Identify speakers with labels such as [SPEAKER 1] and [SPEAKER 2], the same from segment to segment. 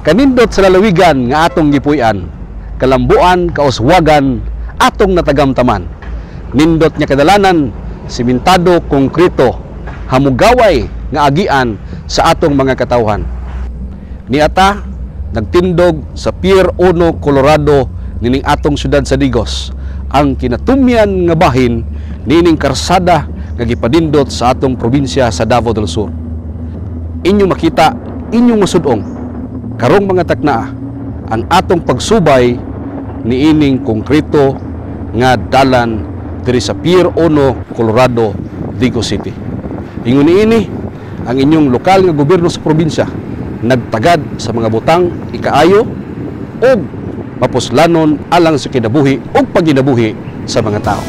[SPEAKER 1] kanindot sa lalawigan nga atong gipuy-an, kalambuan, kauswagan, atong natagamtaman. Nindot nga kadalanan, simentado, konkreto, hamugaway nga agian sa atong mga katawhan. Niata, nagtindog sa Pier 1, Colorado, nining atong syudad sa Digos, ang kinatumyan nga bahin nining karsada nga gipadindot sa atong probinsya sa Davao del Sur. Inyo makita, inyong masudong, karong mga takna, ang atong pagsubay niining konkreto nga dalan diri sa Pier 1, Colorado, Digos City. Ingon niini ang inyong lokal nga gobyerno sa probinsya nagtagad sa mga butang ikaayo o mapuslanon alang sa kinabuhi o paginabuhi sa mga tao.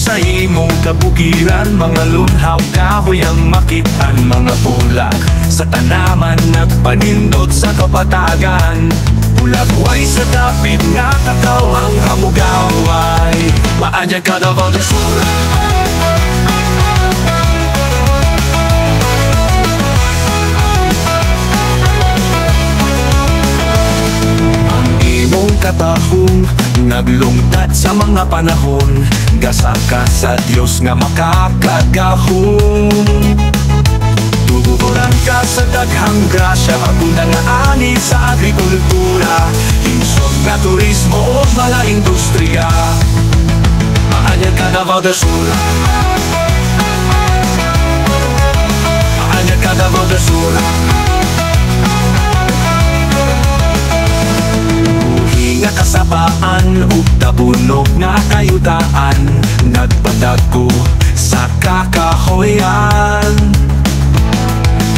[SPEAKER 2] Sa imong kabukiran, mga lunhaw kahoy ang makitaan, mga bulak sa tanaman nagpanindot sa kapatagan. Bulagway sa dapit nga takaw ang hamugaway, maanyag ka Davao del Sur. Ang imong katahong naglungtad sa mga panahon, gasaka sa Diyos nga makakagahong. Tuguran ka sa daghang grasya, abunda nga ani sa agrikultura, hinsog nga turismo o mga industriya. Maanyag ka Davao del Sur. Maanyag ka Davao del Sur. Nga kasapaan ug tabunog nga kayutaan, nagpadako sa kakahoyan.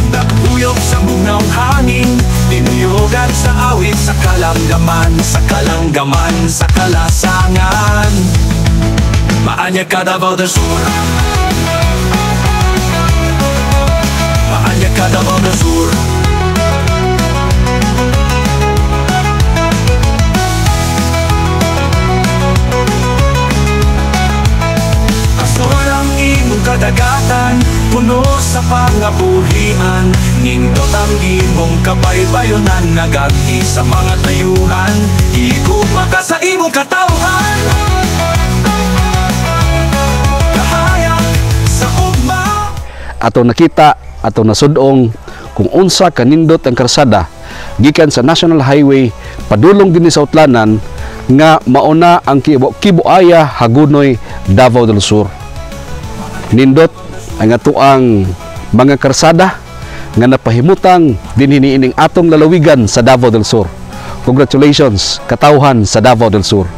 [SPEAKER 2] Naguyok sa bugnaw hangin, tinuyogan sa awit, sa kalanggaman, sa kalanggaman, sa kalasangan. Maanyag ka Davao del Sur. Maanyag ka Davao del Sur. Kadagatan, puno sa pangabuhian, nindot ang imong kabaybayonan, nagagi sa mga tayuhan, iguma ka sa imong katawhan. Kahayag sa ugma.
[SPEAKER 1] Ato nakita, ato nasudong kung unsa kanindot ang karsada gikan sa National Highway padulong dinhi sa Utlanan nga mauna ang Kibuaya, Hagonoy, Davao del Sur. Nindot ang atuang mga karsada nga napahimutang dinhi niining atong lalawigan sa Davao del Sur. Congratulations, katawhan sa Davao del Sur.